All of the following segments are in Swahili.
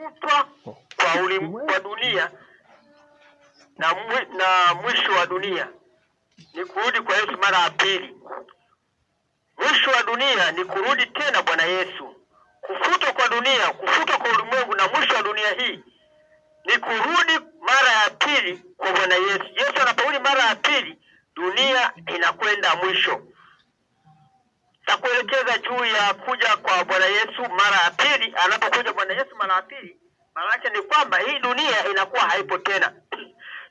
kufutwa kwa dunia na mwisho wa dunia ni kurudi kwa Yesu mara ya pili. Mwisho wa dunia ni kurudi tena Bwana Yesu. Kufutwa kwa dunia, kufutwa kwa ulimwengu na mwisho wa dunia hii ni kurudi mara ya pili kwa Bwana Yesu. Yesu anaporudi mara ya pili, dunia inakwenda mwisho. Takuelekeza juu ya kuja kwa Bwana Yesu mara ya pili. Anapokuja Bwana Yesu mara ya pili, maana yake ni kwamba hii dunia inakuwa haipo tena.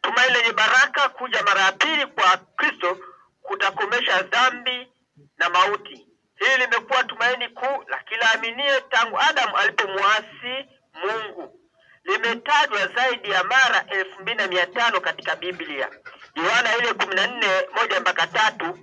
Tumaini lenye baraka kuja mara ya pili kwa Kristo kutakomesha dhambi na mauti. Hili limekuwa tumaini kuu la kila aminie tangu Adamu alipomuasi Mungu. Limetajwa zaidi ya mara 2500 katika Biblia. Yohana ile 14:1-3,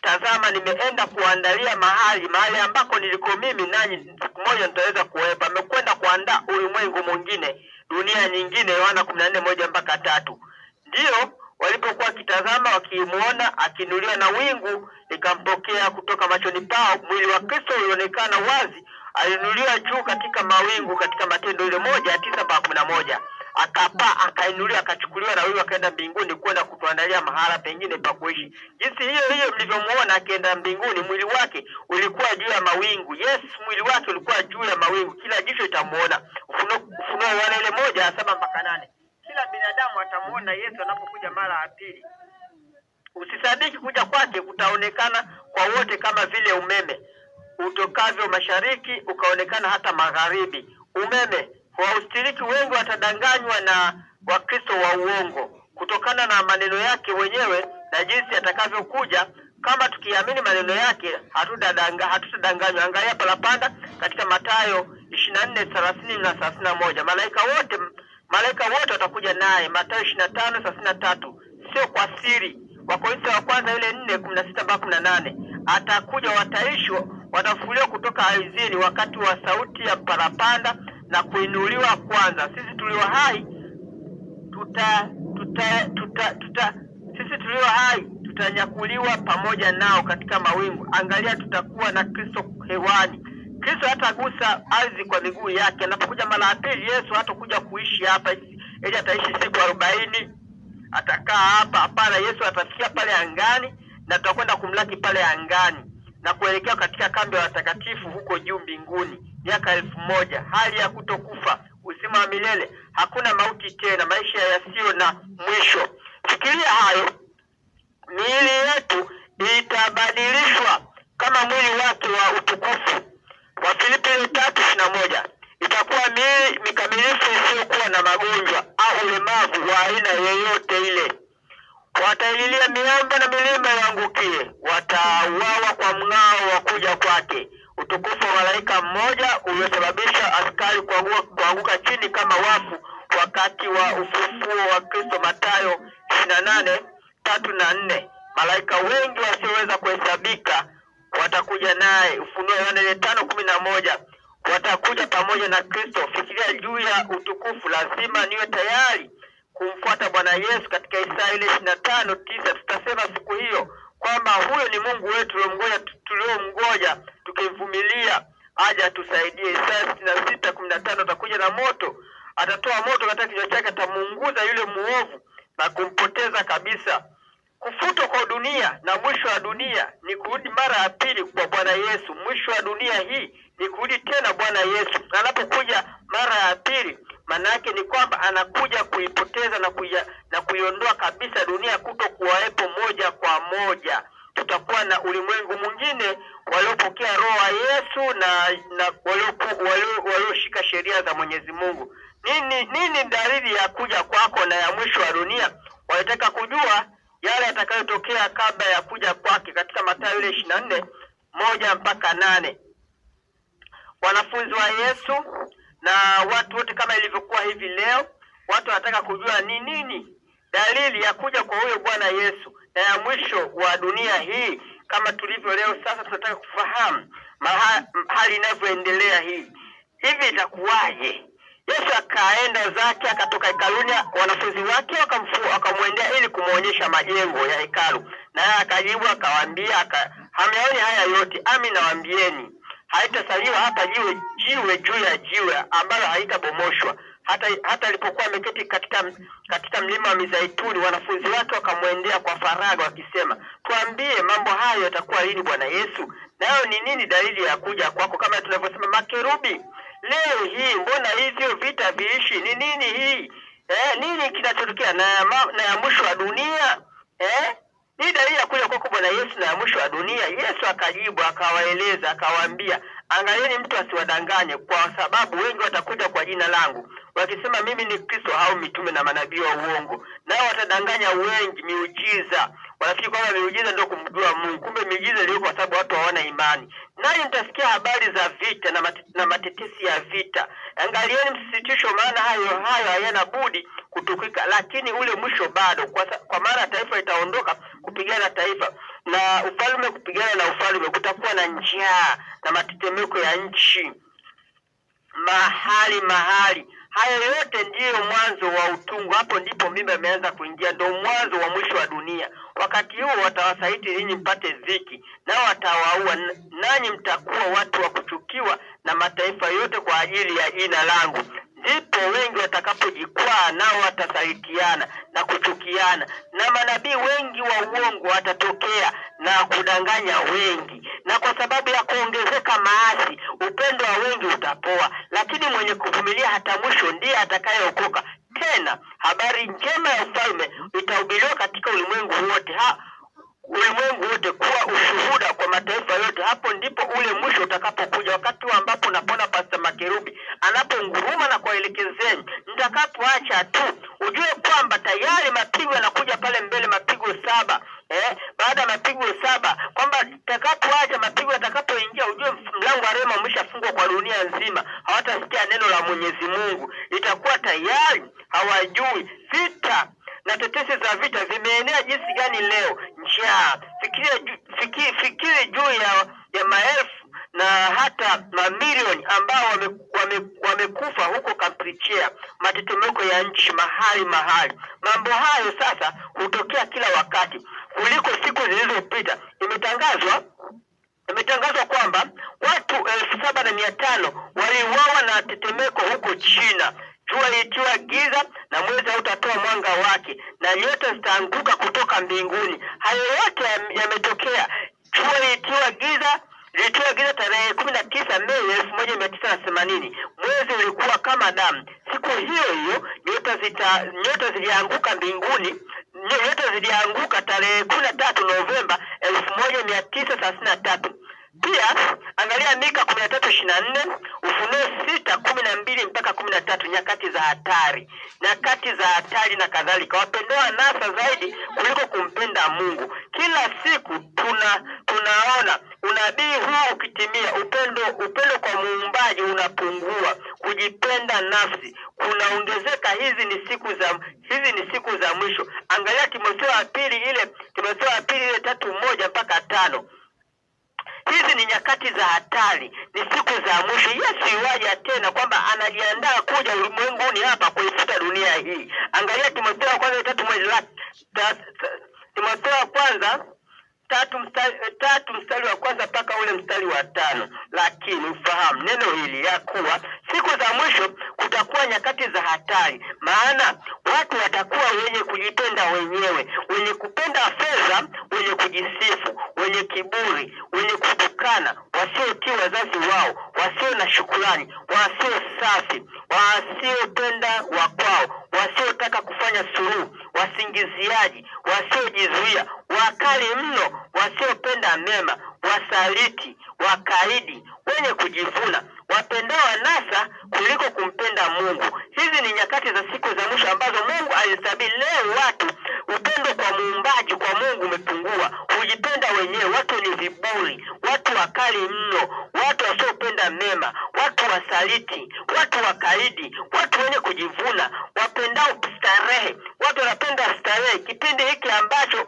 tazama nimeenda kuandalia mahali ambako niliko mimi, nanyi siku moja nitaweza kuwepo. Amekwenda kuandaa ulimwengu mwingine, dunia nyingine. Yohana 14:1-3. Ndio walipokuwa kitazama wakimuona akiinuliwa na wingu likampokea kutoka machoni pao. Mwili wa Kristo ulionekana wazi, aliinuliwa juu katika mawingu, katika Matendo ile 1:9-11. Akapaa, akainuliwa, akachukuliwa na wingu, akaenda mbinguni kwenda kutuandalia mahala pengine pa kuishi. Jinsi hiyo hiyo mlivyomuona akienda mbinguni, mwili wake ulikuwa juu ya mawingu. Yes, mwili wake ulikuwa juu ya mawingu, kila jicho litamuona. Ufunuo Yohana ile 1:7-8. Kila binadamu atamuona Yesu anapokuja mara ya pili. Usisadiki kuja kwake kutaonekana kwa wote kama vile umeme utokavyo mashariki ukaonekana hata magharibi. Umeme waustiriki wengi watadanganywa na Wakristo wa uongo kutokana na maneno yake wenyewe na jinsi atakavyokuja. Kama tukiamini maneno yake hatutadanganywa. Angalia parapanda katika Mathayo 24:30-31. Malaika wote watakuja naye. Mathayo 25:33. Sio kwa siri. Wakorintho wa kwanza ile 4:16-18. Atakuja, watafufuliwa kutoka ardhini wakati wa sauti ya parapanda na kuinuliwa kwanza. Sisi tulio hai tutanyakuliwa pamoja nao katika mawingu. Angalia, tutakuwa na Kristo hewani. Kristo hatagusa ardhi kwa miguu yake. Anapokuja mara ya pili, Yesu hatakuja kuishi hapa ili ataishi siku 40 atakaa hapa. Hapana, Yesu atafikia pale angani na tutakwenda kumlaki pale angani na kuelekea katika kambi ya watakatifu huko juu mbinguni, miaka 1000, hali ya kutokufa, uzima wa milele, hakuna mauti tena, maisha yasiyo na mwisho. Fikiria hayo. Miili yetu itabadilishwa kama mwili wake wa utukufu. Wafilipi 3:21. Itakuwa miili mikamilifu isiyokuwa na magonjwa au ulemavu wa aina yoyote ile. Wataililia miamba na milima iangukie. Watauawa kwa mng'ao wa kuja kwake. Utukufu wa malaika mmoja uliosababisha askari kuanguka chini kama wafu wakati wa ufufuo wa Kristo. Mathayo 28:3-4. Malaika wengi wasioweza kuhesabika watakuja naye. Ufunuo Yohana 5:11. Watakuja pamoja na Kristo. Fikiria juu ya utukufu. Lazima niwe tayari kumfuata Bwana Yesu. Katika Isaya ile 25:9 tutasema siku hiyo kwamba huyo ni Mungu wetu tuliomngoja tukimvumilia aje atusaidie. Isaya 66:15. Atakuja na moto, atatoa moto katika kichwa chake, atamuunguza yule muovu na kumpoteza kabisa. Kufutwa kwa dunia na mwisho wa dunia ni kurudi mara ya pili kwa Bwana Yesu. Mwisho wa dunia hii ni kurudi tena Bwana Yesu. Anapokuja mara ya pili, maana yake ni kwamba anakuja kuipoteza na kuiondoa kabisa dunia kutokuwaepo moja kwa moja. Tutakuwa na ulimwengu mwingine waliopokea roho wa Yesu na walioshika sheria za Mwenyezi Mungu. Nini dalili ya kuja kwako na ya mwisho wa dunia? Wanataka kujua yale yatakayotokea kabla ya kuja kwake katika Mathayo ile 24:1-8. Wanafunzi wa Yesu na watu wote kama ilivyokuwa hivi leo, watu wanataka kujua ni nini dalili ya kuja kwa huyo Bwana Yesu na ya mwisho wa dunia hii. Kama tulivyo leo sasa, tunataka kufahamu hali inavyoendelea hii. Hivi itakuwaje? Yesu akaenda zake, akatoka hekaluni, wanafunzi wake wakamwendea ili kumuonyesha majengo ya hekalu. Na akajibu akawaambia, hamyaoni haya yote? Ami nawaambieni, haitasaliwa hata jiwe juu ya jiwe ambalo haitabomoshwa. Hata alipokuwa ameketi katika mlima wa Mizeituni, wanafunzi wake wakamwendea kwa faragha wakisema, tuambie mambo hayo yatakuwa lini Bwana Yesu? Nayo ni nini dalili ya kuja kwako? Kama tunavyosema makerubi leo hii, mbona hivyo vita viishi? Ni nini hii? Nini kinachotokea na ya mwisho wa dunia? Ni dalili ya kuja kwako Bwana Yesu na ya mwisho wa dunia. Yesu akajibu akawaeleza, akawaambia, angalieni mtu asiwadanganye, kwa sababu wengi watakuja kwa jina langu wakisema mimi ni Kristo au mitume na manabii wa uongo, nao watadanganya wengi. Miujiza, wanafikiri kwamba miujiza ndio kumjua Mungu, kumbe miujiza ndio kwa sababu watu hawana imani. Nanyi mtasikia habari za vita na matetesi ya vita. Angalieni msisitisho, maana hayo hayana budi kutukika, lakini ule mwisho bado. Kwa maana taifa itaondoka kupigana taifa na ufalme kupigana na ufalme. Kutakuwa na njaa na matetemeko ya nchi mahali. Hayo yote ndiyo mwanzo wa utungu. Hapo ndipo mimba imeanza kuingia, ndio mwanzo wa mwisho wa dunia. Wakati huo watawasaliti ninyi mpate dhiki, nao watawaua, nanyi mtakuwa watu wa kuchukiwa na mataifa yote kwa ajili ya jina langu. Ndipo wengi watakapojikwaa, nao watasalitiana na kuchukiana, na manabii wengi wa uongo watatokea na kudanganya wengi. Na kwa sababu ya kuongezeka maasi, upendo wa wengi utapoa, lakini mwenye kuvumilia hata mwisho ndiye atakayeokoka. Tena habari njema ya ufalme itahubiriwa katika ulimwengu wote kuwa ushuhuda kwa mataifa yote. Hapo ndipo ule mwisho utakapokuja, wakati ambapo napona Pastor Makerubi anaponguruma na kuelekezeni. Nitakapoacha tu ujue kwamba tayari mapigo yanakuja pale mbele, mapigo 7. Baada ya mapigo 7, kwamba nitakapoacha mapigo yatakapoingia, ujue mlango wa rehema umeshafungwa kwa dunia nzima. Hawatasikia neno la Mwenyezi Mungu, itakuwa tayari hawajui. Vita na tetesi za vita zimeenea jinsi gani leo. Njaa, fikiri juu ya maelfu na hata mamilioni ambao wamekufa huko Kampuchea, matetemeko ya nchi mahali. Mambo hayo sasa hutokea kila wakati kuliko siku zilizopita. Imetangazwa kwamba watu 7,500 waliuawa na tetemeko huko China. Jua litiwa giza na mwezi hautatoa mwanga wake, na nyota zitaanguka kutoka mbinguni. Hayo yote yametokea. Jua litiwa giza tarehe 19 Mei 1980. Mwezi ulikuwa kama damu. Siku hiyo nyota zilianguka mbinguni. Nyota zilianguka tarehe 13 Novemba 1933. Pia angalia Mika 13:24, Ufunuo 6:12 mpaka 13, nyakati za hatari na kadhalika. Wapendewa nasa zaidi kuliko kumpenda Mungu. Kila siku tunaona unabii huu ukitimia. Upendo kwa Muumbaji unapungua, kujipenda nafsi kunaongezeka. Hizi ni siku za mwisho. Angalia Timotheo wa pili ile 3:1 mpaka 5. Hizi ni nyakati za hatari, ni siku za mwisho. Yesu yuaja tena, kwamba anajiandaa kuja ulimwenguni hapa kuifuta dunia hii. Angalia Timotheo wa kwanza 3 mstari wa kwanza mpaka ule mstari wa 5. Lakini ufahamu neno hili ya kuwa siku za mwisho kutakuwa nyakati za hatari, maana watu watakuwa wenye kujipenda wenyewe, wenye kupenda fedha, wenye kujisifu, wenye kiburi, wenye kutukana, wasiotii wazazi wao, wasio na shukrani, wasio safi, wasiopenda wakwao, wasiotaka kufanya suluhu, wasingiziaji, wasiojizuia, wakali mno, wasiopenda mema, wasaliti, wakaidi, wenye kujivuna, wapendao anasa kuliko kumpenda Mungu. Hizi ni nyakati za siku za mwisho ambazo Mungu alitabiri. Leo watu upendo kwa Muumbaji, kwa Mungu umepungua, hujipenda wenyewe. Watu ni viburi, watu wakali mno, watu wasiopenda mema, watu wasaliti, watu wakaidi, watu wenye kujivuna, wapendao starehe. Watu wanapenda starehe kipindi hiki ambacho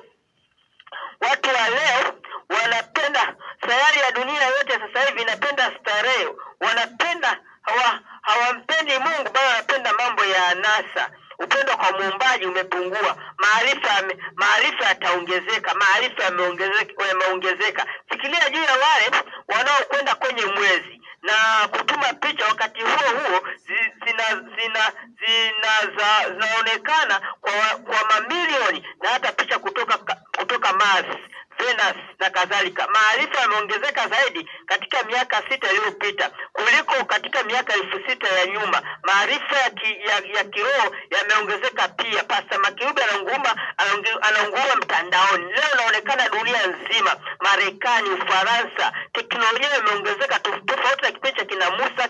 watu wa leo wanapenda. Sayari ya dunia yote sasa hivi inapenda starehe, hawampendi Mungu, bali wanapenda mambo ya anasa. Upendo kwa Muumbaji umepungua. Maarifa yataongezeka, maarifa yameongezeka. Fikiria juu ya wale wanaokwenda kwenye mwezi na kutuma picha wakati huo zinaonekana kwa mamilioni, na hata picha kutoka Mars, Venus na kadhalika. Maarifa yameongezeka zaidi katika miaka 6 iliyopita kuliko katika miaka 6,000 ya nyuma. Maarifa ya kiroho yameongezeka pia. Pastor Makirubi anaunguruma mtandaoni. Leo inaonekana dunia nzima, Marekani, Ufaransa, teknolojia imeongezeka tofauti na kipindi cha kina Musa,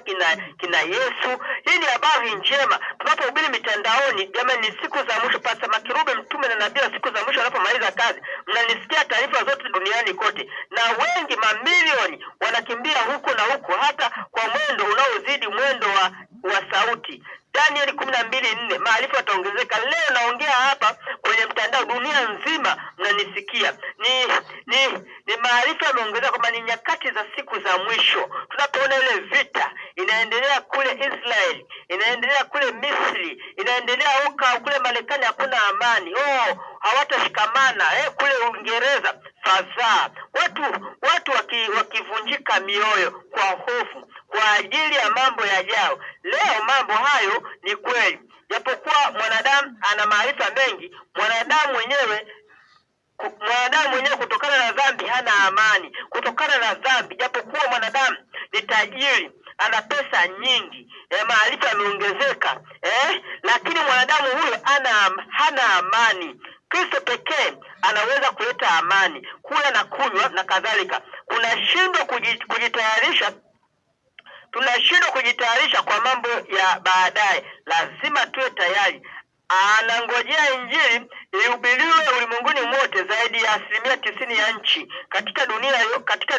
kina Yesu. Hii ni habari njema tunapohubiri mitandaoni. Jamani, ni siku za mwisho. Pastor Makirubi, mtume na nabii wa siku za mwisho, anapomaliza kazi, mnanisikia taarifa zote duniani kote, na wengi mamilioni wanakimbia huko na huko, hata kwa mwendo unaozidi mwendo wa sauti. Danieli 12:4, maarifa yataongezeka. Leo naongea hapa kwenye mtandao, dunia nzima mnanisikia. Ni maarifa yameongezeka kwamba ni nyakati za siku za mwisho. Tunapoona ile vita inaendelea kule Israeli, inaendelea kule Misri, inaendelea huko kule Marekani, hakuna amani. Hawatashikamana kule Uingereza, fadhaa. Watu wakivunjika mioyo kwa hofu kwa ajili ya mambo yajao. Leo mambo hayo ni kweli. Japokuwa mwanadamu ana maarifa mengi, mwanadamu mwenyewe kutokana na dhambi hana amani. Kutokana na dhambi, japokuwa mwanadamu ni tajiri, ana pesa nyingi, maarifa yameongezeka, lakini mwanadamu huyo hana amani. Kristo pekee anaweza kuleta amani, kula na kunywa na kadhalika. Tunashindwa kujitayarisha kwa mambo ya baadaye. Lazima tuwe tayari. Anangojea injili ihubiriwe ulimwenguni mote. Zaidi ya 90% ya nchi katika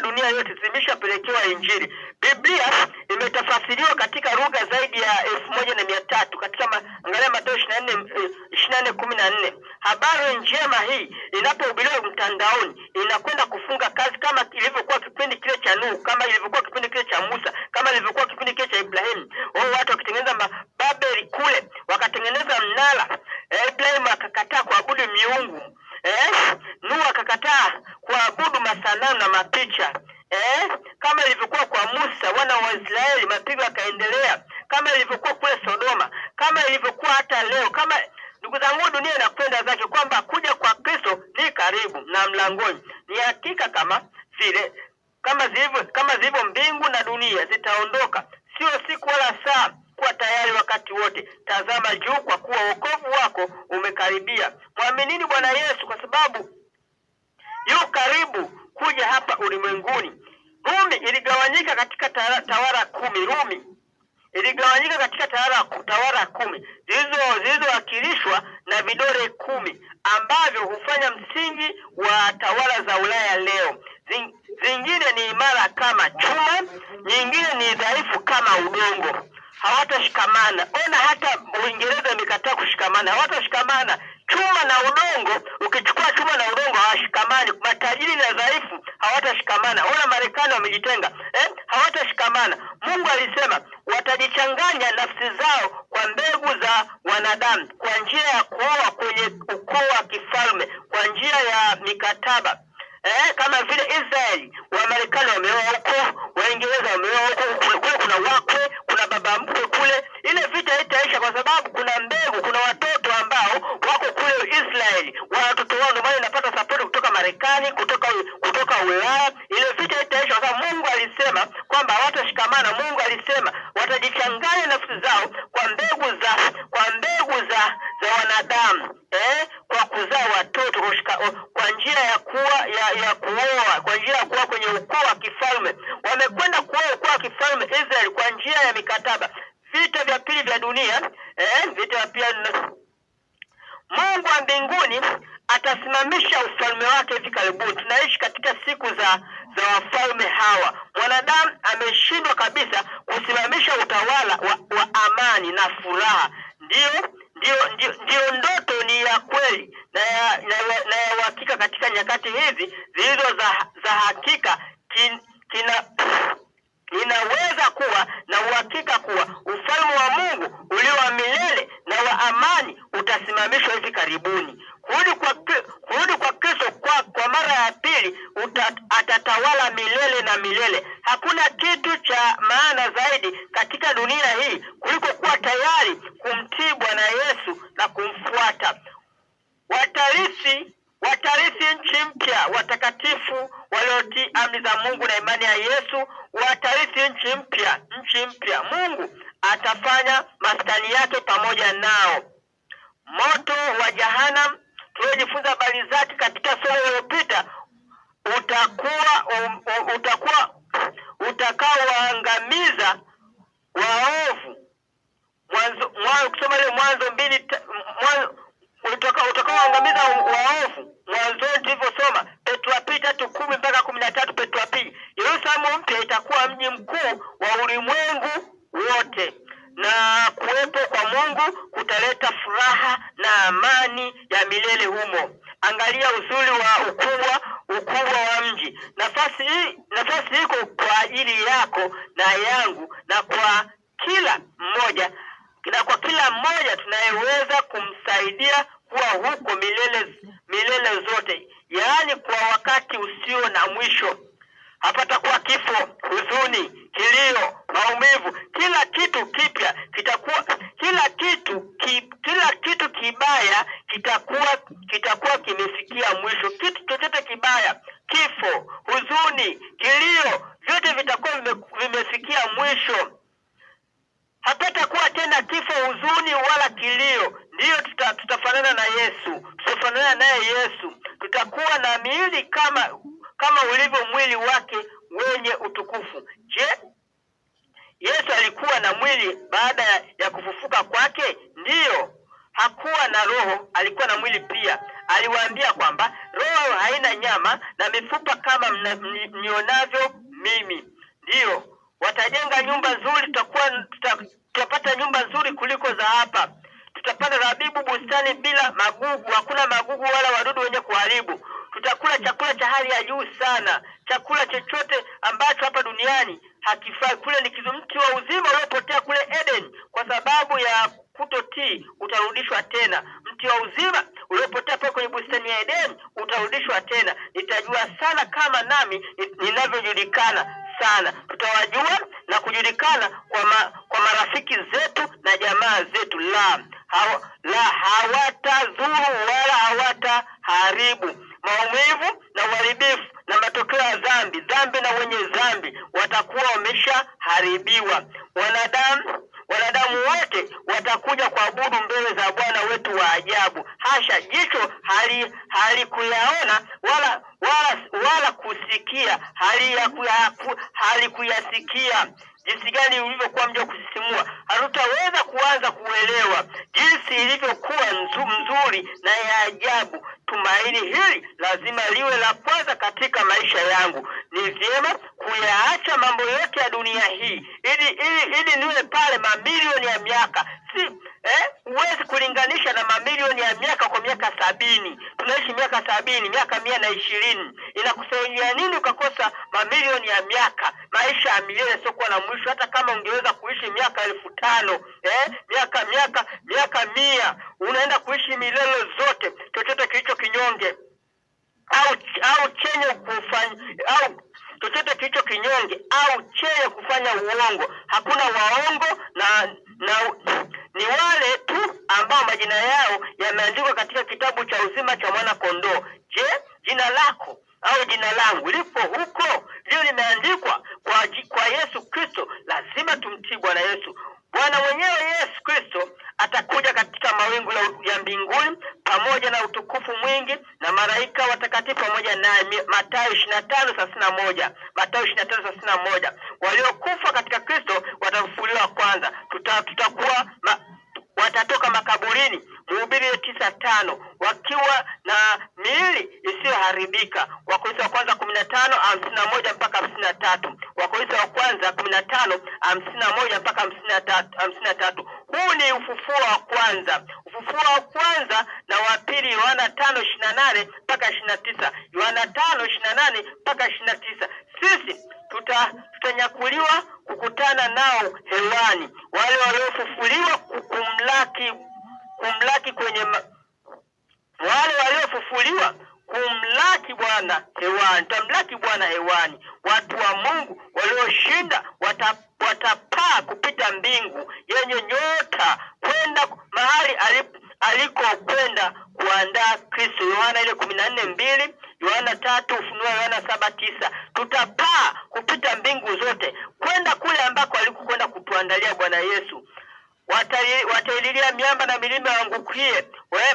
dunia yote zimeshapelekewa injili. Biblia imetafasiriwa katika lugha zaidi ya 1300 katika angalia Mathayo 24:14. Habari njema hii inapohubiriwa mtandaoni inakwenda kufunga kazi, kama ilivyokuwa kipindi kile cha Nuhu, kama ilivyokuwa kipindi kile cha Musa, kama ilivyokuwa kipindi kile cha Ibrahimu. Watu wakitengeneza Babeli kule, wakatengeneza mnara. Ibrahimu akakataa kuabudu miungu. Nuhu akakataa kuabudu masanamu na mapicha. Kama ilivyokuwa kwa Musa, wana wa Israeli, mapigo yakaendelea. Kama ilivyokuwa kule Sodoma, kama ilivyokuwa hata leo. Kama ndugu zangu, dunia inakwenda zake, kwamba kuja kwa Kristo ni karibu na mlangoni. Ni hakika kama zilivyo mbingu na dunia zitaondoka, sio siku wala saa. Kuwa tayari wakati wote. Tazama juu, kwa kuwa wokovu wako umekaribia. Mwaminini Bwana Yesu, kwa sababu yu karibu kuja hapa ulimwenguni. Rumi iligawanyika katika tawara 10. Rumi iligawanyika katika tawara 10 zilizowakilishwa na vidole 10 ambavyo hufanya msingi wa tawala za Ulaya leo. Zingine ni imara kama chuma, nyingine ni dhaifu kama udongo. Hawatashikamana. Ona, hata Uingereza imekataa kushikamana. Hawatashikamana. Chuma na udongo, ukichukua chuma na udongo hawashikamani. Matajiri na dhaifu hawatashikamana. Ona, Marekani wamejitenga, hawatashikamana. Mungu alisema watajichanganya nafsi zao kwa mbegu za wanadamu, kwa njia ya kuoa kwenye ukoo wa kifalme, kwa njia ya mikataba. Kama vile Israeli, wa Marekani wameoa huko, Waingereza wameoa huko, kule kuna wakwe, kuna baba mkwe kule. Ile vita haitaisha kwa sababu kuna mbegu, kuna watoto ambao wako kule Israeli, watoto wao ndio maana inapata support kutoka Marekani, kutoka Ulaya. Ile vita haitaisha kwa sababu Mungu alisema kwamba hawatashikamana. Mungu alisema watajichanganya nafsi zao kwa mbegu za wanadamu, kwa kuzaa watoto, kwa njia ya kuoa, kwa njia ya kuoa kwenye ukoo wa kifalme. Wamekwenda kuoa ukoo wa kifalme Israeli kwa njia ya mikataba. Vita vya pili vya dunia, Mungu wa mbinguni atasimamisha ufalme wake hivi karibuni. Tunaishi katika siku za wafalme hawa. Mwanadamu ameshindwa kabisa kusimamisha utawala wa amani na furaha. Ndio ndoto ni ya kweli na ya uhakika katika nyakati hizi zilizo za hakika. Inaweza kuwa na uhakika kuwa ufalme wa Mungu ulio wa milele na wa amani utasimamishwa hivi karibuni. Kurudi kwa Kristo kwa mara ya pili, atatawala atatawala milele na milele. Hakuna kitu cha maana zaidi katika dunia hii kuliko kuwa tayari kumtii Bwana Yesu na kumfuata. Watarithi nchi mpya watakatifu waliotii amri za Mungu na imani ya Yesu. Watarithi nchi mpya. Mungu atafanya maskani yake pamoja nao. Moto wa Jahannam tuliojifunza habari zake katika somo lililopita utakaowaangamiza waovu. Kusoma ile Mwanzo 2 utakaowaangamiza waovu. Mwanzo tulivyosoma Petro wa pili 3:10 mpaka 13. Petro wa pili, Yerusalemu mpya itakuwa mji mkuu wa ulimwengu wote, na kuwepo kwa Mungu kutaleta furaha na amani ya milele humo. Angalia uzuri wa ukubwa wa mji. Nafasi iko kwa ajili yako na yangu na kwa kila mmoja tunayeweza kumsaidia kuwa huko milele zote, yaani kwa wakati usio na mwisho. Hapatakuwa kifo, huzuni, kilio, maumivu. Kila kitu kipya kitakuwa, kila kitu kibaya kitakuwa kimefikia mwisho. Kitu chochote kibaya, kifo, huzuni, kilio, vyote vitakuwa vimefikia mwisho. Hapatakuwa tena kifo, huzuni wala kilio. Ndiyo tutafanana na Yesu. Tutafanana naye Yesu. Tutakuwa na miili kama ulivyo mwili wake wenye utukufu. Je, Yesu alikuwa na mwili baada ya kufufuka kwake? Ndiyo. Hakuwa na roho, alikuwa na mwili pia. Aliwaambia kwamba roho haina nyama na mifupa kama mnionavyo mimi. Ndiyo. Watajenga nyumba nzuri, tutapata nyumba nzuri kuliko za hapa. Tutapanda zabibu bustani bila magugu, hakuna magugu wala wadudu wenye kuharibu. Tutakula chakula cha hali ya juu sana. Chakula chochote ambacho hapa duniani hakifai. Kule ni mti wa uzima uliopotea kule Eden kwa sababu ya kutotii utarudishwa tena. Mti wa uzima uliopotea pale kwenye bustani ya Eden utarudishwa tena. Nitajua sana kama nami ninavyojulikana sana. Tutawajua na kujulikana kwa marafiki zetu na jamaa zetu. Hawatadhuru wala hawataharibu. Maumivu na uharibifu na matokeo ya dhambi na wenye dhambi watakuwa wameshaharibiwa. Wanadamu wote watakuja kuabudu mbele za Bwana wetu wa ajabu. Hasha, jicho halikuyaona wala kusikia, halikuyasikia jinsi gani ulivyokuwa mji wa kusisimua. Hatutaweza kuanza kuelewa jinsi ilivyokuwa nzuri na ya ajabu. Tumaini hili lazima liwe la kwanza katika maisha yangu. Ni vyema kuyaacha mambo yote ya dunia hii ili niwe pale mamilioni ya miaka. Huwezi kulinganisha na mamilioni ya miaka kwa miaka 70. Tunaishi miaka 70, miaka 120. Inakusaidia nini ukakosa mamilioni ya miaka? Maisha ya milele sio kuwa na mwisho. Hata kama ungeweza kuishi miaka 5000, miaka 100, unaenda kuishi milele zote. Chochote kilicho kinyonge au chenye kufanya chochote kilicho kinyonge au chenye kufanya uongo. Hakuna waongo na ni wale tu ambao majina yao yameandikwa katika kitabu cha uzima cha mwana kondoo. Je, jina lako au jina langu lipo huko? Ndio limeandikwa kwa Yesu Kristo. Lazima tumtii Bwana Yesu. Bwana mwenyewe Yesu Kristo atakuja katika mawingu ya mbinguni pamoja na utukufu mwingi na malaika watakatifu pamoja naye. Mathayo 25:31. Mathayo 25:31. Waliokufa katika Kristo watafufuliwa kwanza. Watatoka makaburini. Mhubiri 9:5. Wakiwa na miili isiyoharibika. Wakorintho wa kwanza 15:51 mpaka 53. Wakorintho wa kwanza 15:51 mpaka 53. Huu ni ufufuo wa kwanza. Ufufuo wa kwanza na wa pili Yohana 5:28 mpaka 29. Yohana 5:28 mpaka 29. Sisi tutanyakuliwa kukutana nao hewani. Wale waliofufuliwa kumlaki kwenye wale waliofufuliwa kumlaki Bwana hewani. Tutamlaki Bwana hewani. Watu wa Mungu walioshinda watapaa kupita mbingu yenye nyota kwenda mahali alikokwenda kuandaa Kristo. Yohana ile 14:2, Yohana 3, Ufunuo Yohana 7:9. Tutapaa kupita mbingu zote kwenda kule ambako alikokwenda kutuandalia Bwana Yesu. Wataililia miamba na milima yaangukie,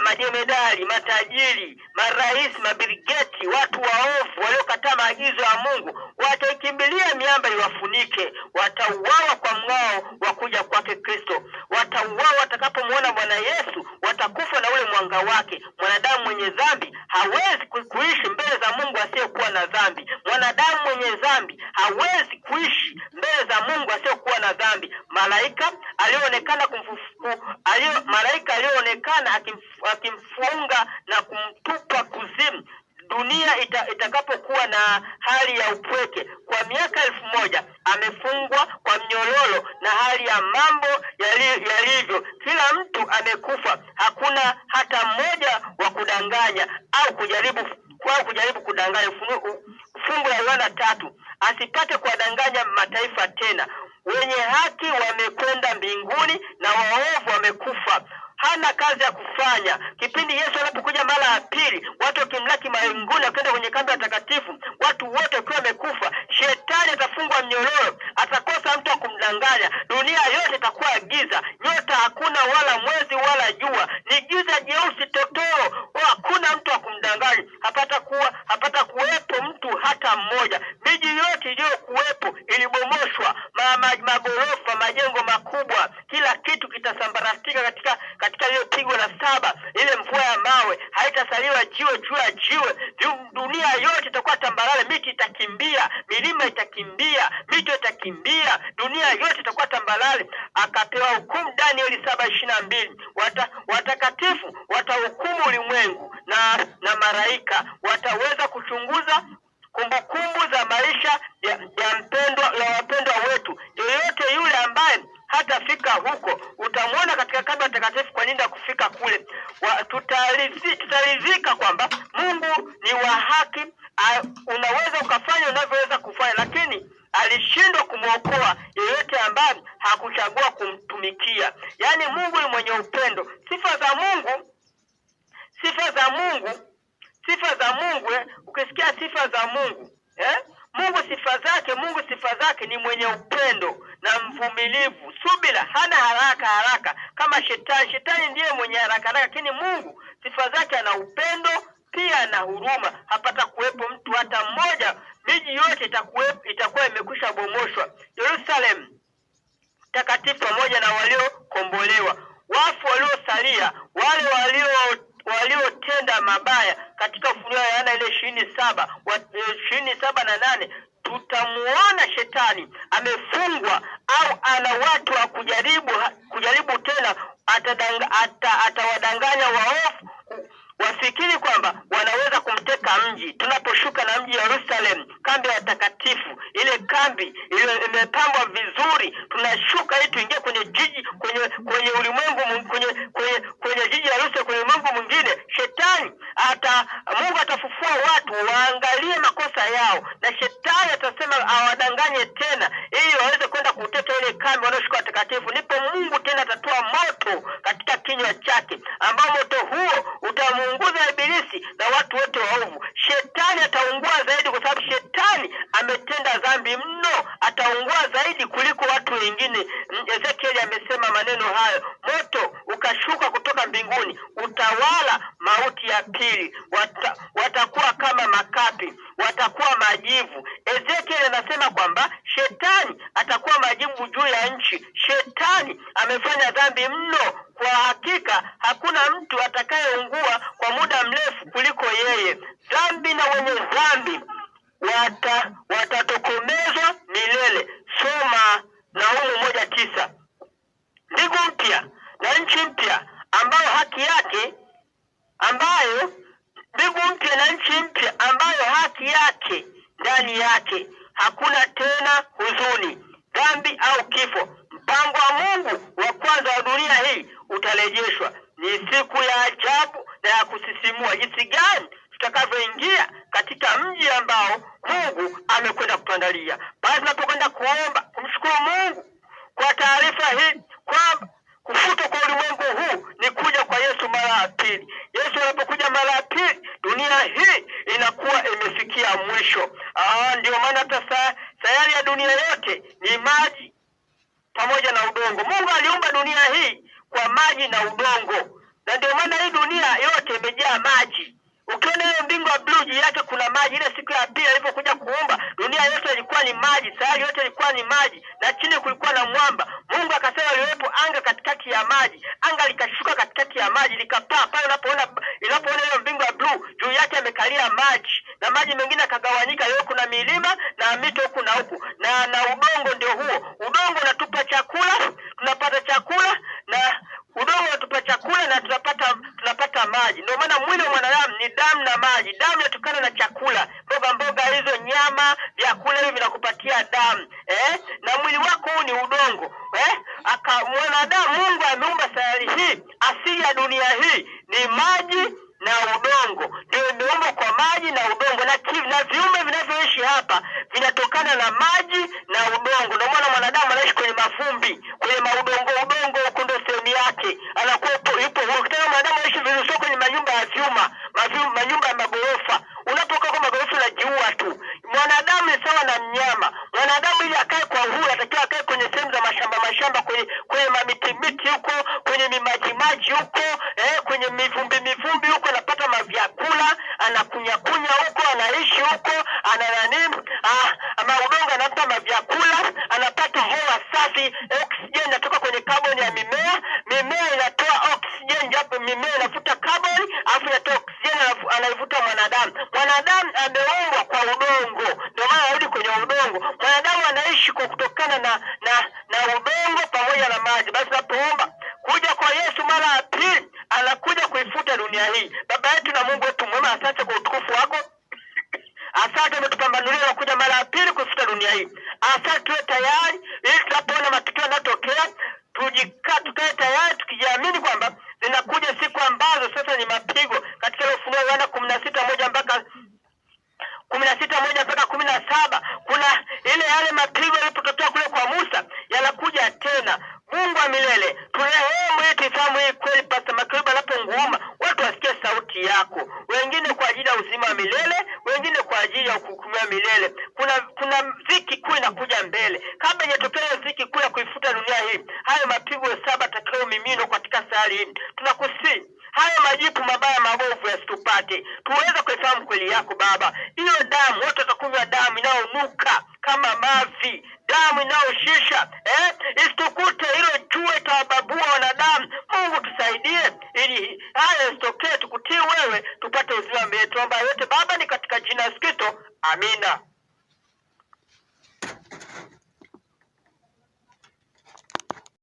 majemedari, matajiri, marais, mabirigeti, watu waovu waliokataa maagizo ya Mungu. Wataikimbilia miamba iwafunike. Watauawa kwa mng'ao wa kuja kwake Kristo. Watauawa watakapomwona Bwana Yesu. Watakufa na ule mwanga wake. Mwanadamu mwenye dhambi hawezi kuishi mbele za Mungu asiyekuwa na dhambi. Mwanadamu mwenye dhambi hawezi kuishi mbele za Mungu asiyekuwa na dhambi. Malaika alionekana akimfunga na kumtupa kuzimu dunia itakapokuwa na hali ya upweke kwa miaka 1000. Amefungwa kwa mnyororo na hali ya mambo yalivyo. Kila mtu amekufa, hakuna hata mmoja wa kudanganya au kujaribu kudanganya. Fungu la Yohana 3, asipate kuwadanganya mataifa tena. Wenye haki wamekwenda mbinguni na waovu wamekufa. Hana kazi ya kufanya. Kipindi Yesu anapokuja mara ya pili, watu wakimlaki mbinguni wakwenda kwenye kambi ya takatifu, watu wote wakiwa wamekufa. Shetani atafungwa mnyororo, atakosa mtu wa kumdanganya. Dunia yote itakuwa giza, nyota hakuna, wala mwezi wala jua, ni giza jeusi totoro. Hakuna mtu wa kumdanganya. Hapata kuwepo mtu hata mmoja. Miji yote iliyokuwepo ilibomoshwa, magorofa, majengo makubwa, kila kitu kitasambaratika katika ile pigo la 7, ile mvua ya mawe. Haitasaliwa jiwe juu ya jiwe. Dunia yote itakuwa tambarare. Miti itakimbia, milima itakimbia, mito itakimbia, dunia yote itakuwa tambarare. Akapewa hukumu Danieli 7:22. Watakatifu watahukumu ulimwengu na malaika wataweza kuchunguza kumbukumbu za maisha ya wapendwa wetu. Yoyote yule ambaye hatafika huko, utamwona katika kambi takatifu. Kwa nini kufika kule? Tutaridhika kwamba Mungu ni wa haki. Unaweza ukafanya unavyoweza kufanya, lakini alishindwa kumwokoa yeyote ambaye hakuchagua kumtumikia. Yaani Mungu ni mwenye upendo. Sifa za Mungu, ukisikia sifa za Mungu, Mungu sifa zake ni mwenye upendo na mvumilivu, subira, hana haraka kama Shetani. Shetani ndiye mwenye haraka, lakini Mungu sifa zake ana upendo pia na huruma. Hapata kuwepo mtu hata mmoja. Miji yote itakuwa imekwisha bomoshwa. Yerusalemu takatifu pamoja na waliokombolewa. Wafu waliosalia, wale waliotenda mabaya, katika Ufunuo Yohana ile 27 na 8, tutamuona Shetani amefungwa au ana watu wa kujaribu tena. Atawadanganya waovu wafikiri kwamba wanaweza kumteka mji. Tunaposhuka na mji Yerusalemu, kambi ya takatifu, ile kambi ile imepambwa vizuri, tunashuka ili tuingie kwenye jiji, kwenye ulimwengu, kwenye jiji la Yerusalemu, kwenye ulimwengu mwingine. Mungu atafufua watu waangalie makosa yao, na Shetani atasema awadanganye tena ili waweze kwenda kuteka ile kambi wanaoshuka takatifu. Ndipo Mungu tena atatoa moto katika kinywa chake, ambao moto huo utamuunguza Ibilisi na watu wote waovu. Shetani ataungua zaidi, kwa sababu Shetani ametenda dhambi mno. Ataungua zaidi kuliko watu wengine. Ezekieli amesema maneno hayo. Moto ukashuka kutoka mbinguni, utawala mauti ya pili. Watakuwa kama makapi, watakuwa majivu. Ezekieli anasema kwamba Shetani atakuwa majivu juu ya nchi. Shetani amefanya dhambi mno. Kwa hakika hakuna mtu atakayeungua kwa muda mrefu kuliko yeye. Dhambi na wenye dhambi watatokomezwa milele. Soma Nahumu 1:9. Mbingu mpya na nchi mpya ambayo haki yake ndani yake hakuna tena huzuni, dhambi au kifo. Mpango wa Mungu wa kwanza wa dunia hii utarejeshwa. Ni siku ya ajabu na ya kusisimua jinsi gani tutakavyoingia katika mji ambao Mungu amekwenda kutuandalia. Basi tunapokwenda kuomba, kumshukuru Mungu kwa taarifa hii kwamba kufuta kwa ulimwengu huu ni kuja kwa Yesu mara ya pili. Yesu anapokuja mara ya pili, dunia hii inakuwa imefikia mwisho. Ndio maana hata sayari ya dunia yote ni maji pamoja na udongo. Mungu aliumba dunia hii kwa maji na udongo, na ndio maana hii dunia yote imejaa maji. Ukiona hiyo mbingu ya blue juu yake kuna maji. Ile siku ya pili alipokuja kuumba dunia yote ilikuwa ni maji, sayari yote ilikuwa ni maji, na chini kulikuwa na mwamba. Mungu akasema liwepo anga katikati ya maji. Anga likashuka katikati ya maji likapaa. Pale unapoona hiyo mbingu ya blue juu yake amekalia maji, na maji mengine yakagawanyika. Leo kuna milima na mito huku na huku, na udongo ndio huo. Udongo unatupa chakula, tunapata chakula, na udongo unatupa chakula na tunapata maji. Ndio maana mwili wa mwanadamu ni damu na maji. Damu inatokana na chakula, mboga hizo, nyama, vyakula hivi vinakupatia damu. Na mwili wako huu ni udongo. Mwanadamu, Mungu ameumba sayari hii, asili ya dunia hii ni maji na udongo. Ndio imeumbwa kwa maji na udongo, na viumbe vinavyoishi hapa vinatokana na maji na udongo. Ndio maana mwanadamu anaishi kwenye mavumbi, kwenye udongo huko ndio sehemu yake. Anakuwa yupo huru. Tena mwanadamu anaishi vizuri kwenye manyumba ya vyuma, manyumba ya magorofa. Unapokaa kwa magorofa unajiua tu. Mwanadamu ni sawa na mnyama. Mwanadamu ili akae kwa uhuru anatakiwa akae kwenye sehemu za mashamba, kwenye mamiti huko, kwenye maji huko, kwenye mivumbi huko, anapata mavyakula, anakunya huko, anaishi huko, udongo anapata mavyakula, anapata hewa safi, oxygen inatoka kwenye carbon ya mimea. Mimea inatoa oxygen, japo mimea inavuta carbon, afu inatoa oxygen anaivuta mwanadamu. Mwanadamu ameumbwa kwa udongo, ndio maana anarudi kwenye udongo. Mwanadamu anaishi kwa kutokana na udongo pamoja na maji. Basi tunapoomba kuja kwa Yesu mara ya pili, anakuja kuifuta dunia hii. Baba yetu na Mungu wetu mwema, asante kwa utukufu wako. Asante umetupambanulia kuja mara ya pili kuifuta dunia hii. Asante tuwe tayari ili tunapoona matukio yanatokea tukae tayari tukijiamini kwamba zinakuja siku ambazo sasa ni mapigo. Katika Ufunuo Yohana 16:1 mpaka 17 kuna yale mapigo yalipotokea kule kwa Musa yanakuja tena. Mungu wa milele, turehemu ili tufahamu hii kweli. Pastor Makiruba anapounguruma watu wasikie sauti yako, wengine kwa ajili ya uzima wa milele, wengine kwa ajili ya hukumu ya milele. Kuna dhiki kuu inakuja mbele. Kabla hajatokea dhiki kuu ya kuifuta dunia hii, hayo mapigo 7 atakao mimino katika sayari hii, tunakusihi hayo majipu mabaya mabovu yasitupate, tuweze kuifahamu kweli yako Baba. Hiyo damu, watu watakunywa damu inayonuka kama mavi, damu inayoshisha, isitukute hilo jua itawababua wanadamu. Mungu tusaidie ili haya yasitokee, tukutii wewe, tupate uzima wetu. Tuomba yote Baba ni katika jina la Yesu Kristo. Amina.